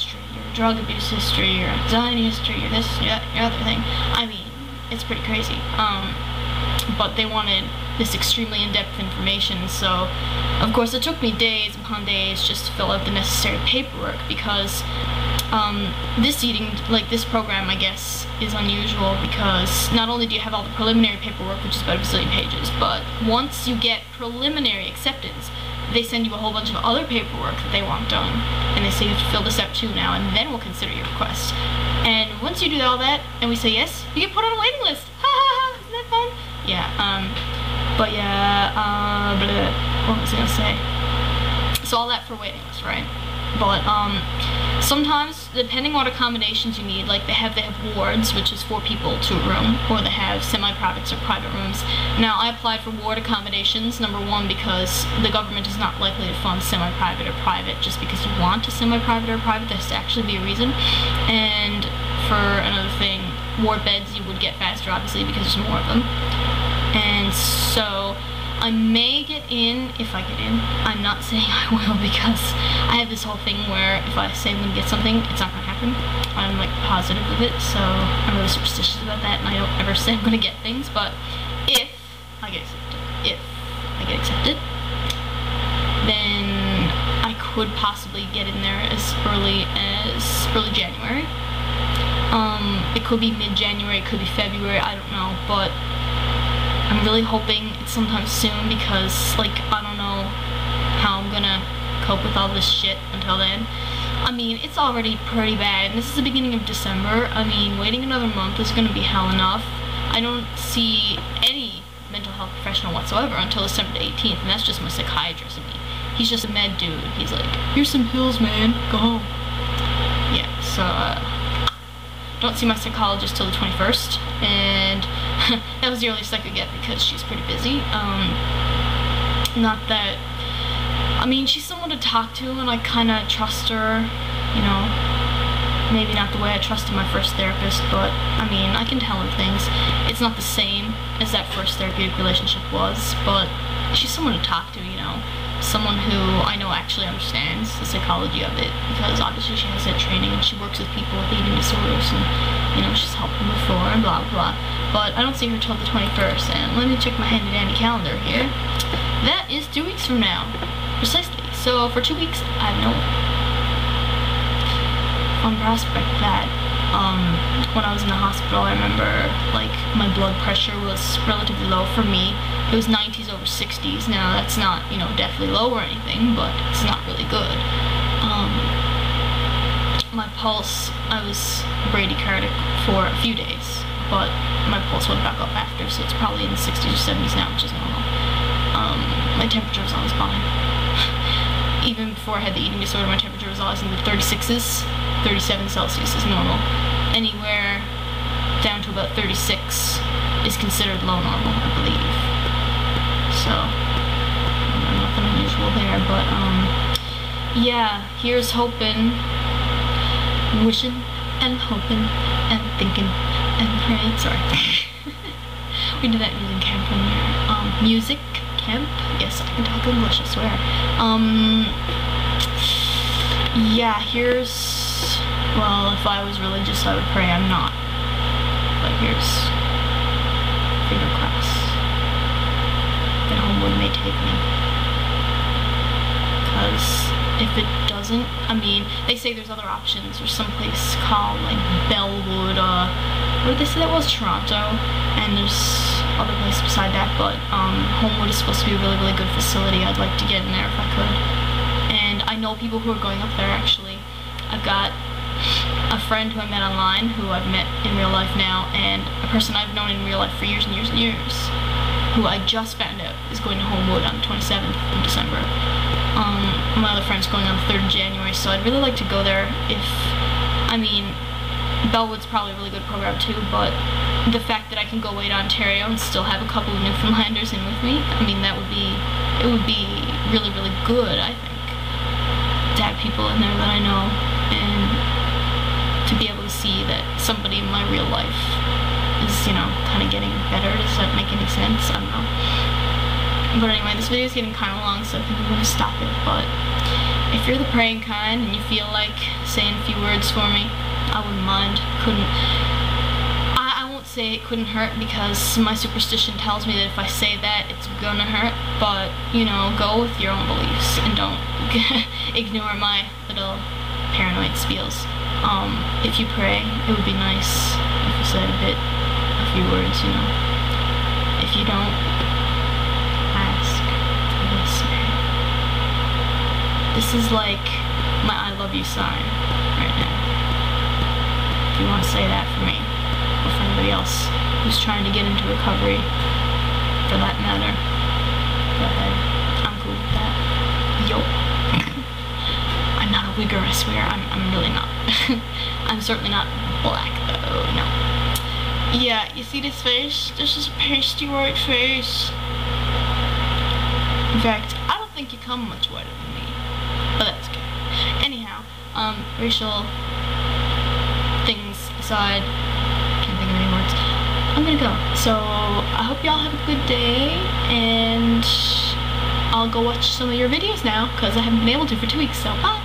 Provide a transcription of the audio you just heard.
history, your drug abuse history, your anxiety history, your this, your other thing. I mean, it's pretty crazy. But they wanted this extremely in-depth information, so of course it took me days upon days just to fill out the necessary paperwork, because this program, I guess, is unusual because not only do you have all the preliminary paperwork, which is about a bazillion pages, but once you get preliminary acceptance, they send you a whole bunch of other paperwork that they want done, and they say you have to fill this out too now, and then we'll consider your request. And once you do all that, and we say yes, you get put on a waiting list. Ha ha ha! Isn't that fun? Yeah. But yeah. What was I gonna say? So all that for waiting list, right? But sometimes, depending on what accommodations you need, like they have wards, which is 4 people to a room, or they have semi-privates or private rooms. Now, I applied for ward accommodations, number one, because the government is not likely to fund semi-private or private just because you want a semi-private or private. There has to actually be a reason. And for another thing, ward beds you would get faster, obviously, because there's more of them. And so I may get in if I get in. I'm not saying I will, because I have this whole thing where if I say I'm going to get something, it's not going to happen. I'm like positive of it, so I'm really superstitious about that, and I don't ever say I'm going to get things. But if I get accepted, then I could possibly get in there as early January. It could be mid-January, it could be February, I don't know, but I'm really hoping it's sometime soon, because, like, I don't know how I'm gonna cope with all this shit until then. I mean, it's already pretty bad, and this is the beginning of December. I mean, waiting another month is gonna be hell enough. I don't see any mental health professional whatsoever until December the 18th, and that's just my psychiatrist. I mean, he's just a med dude. He's like, here's some pills, man, go home. Yeah, so, don't see my psychologist till the 21st, and that was the earliest I could get because she's pretty busy. Not that, I mean, she's someone to talk to, and I kind of trust her, you know, maybe not the way I trusted my first therapist, but, I mean, I can tell her things. It's not the same as that first therapeutic relationship was, but she's someone to talk to, you know, someone who I know actually understands the psychology of it, because obviously she has that training and she works with people with eating disorders, and, you know, she's helped them before and blah blah blah. But I don't see her till the 21st, and let me check my handy dandy calendar here. That is 2 weeks from now, precisely. So for 2 weeks, I have no fun prospect of that. When I was in the hospital, I remember, like, my blood pressure was relatively low for me. It was 90s over 60s. Now, that's not, you know, deathly low or anything, but it's not really good. My pulse, I was bradycardic for a few days, but my pulse went back up after, so it's probably in the 60s or 70s now, which is normal. My temperature was always fine. Even before I had the eating disorder, my temperature was always in the 36s. 37 Celsius is normal. Anywhere down to about 36 is considered low normal, I believe. So, nothing unusual there, but, yeah, here's hoping, wishing, and hoping, and thinking, and praying. Sorry. We did that music camp one year. Music camp? Yes, I can talk English, I swear. Yeah, here's, well, if I was religious, I would pray. I'm not. But here's, finger crossed, that Homewood may take me. Because if it doesn't, I mean, they say there's other options. There's some place called, like, Bellwood, what did they say that was? Toronto. And there's other places beside that, but, Homewood is supposed to be a really, really good facility. I'd like to get in there if I could. And I know people who are going up there, actually. I've got a friend who I met online, who I've met in real life now, and a person I've known in real life for years and years and years, who I just found out is going to Homewood on the 27th of December. My other friend's going on the 3rd of January, so I'd really like to go there if, I mean, Bellwood's probably a really good program too, but the fact that I can go away to Ontario and still have a couple of Newfoundlanders in with me, I mean, it would be really, really good, I think, to have people in there that I know, and to be able to see that somebody in my real life is, you know, kind of getting better. Does that make any sense? I don't know. But anyway, this video is getting kind of long, so I think I'm going to stop it. But if you're the praying kind and you feel like saying a few words for me, I wouldn't mind. I won't say it couldn't hurt, because my superstition tells me that if I say that, it's gonna hurt, but, you know, go with your own beliefs, and don't ignore my little paranoid spiels. If you pray, it would be nice if you said a few words, you know. If you don't, ask, whisper. This is like my I love you sign right now. If you want to say that for me, or for anybody else who's trying to get into recovery, for that matter, go ahead. I'm cool with that. Yo. I'm not a wigger, I swear. I'm really not. I'm certainly not black, though, no. Yeah, you see this face? This is a pasty white face. In fact, I don't think you come much whiter than me, but that's okay. Anyhow, racial things aside, can't think of any words, I'm gonna go. So, I hope y'all have a good day, and I'll go watch some of your videos now, because I haven't been able to for 2 weeks, so bye!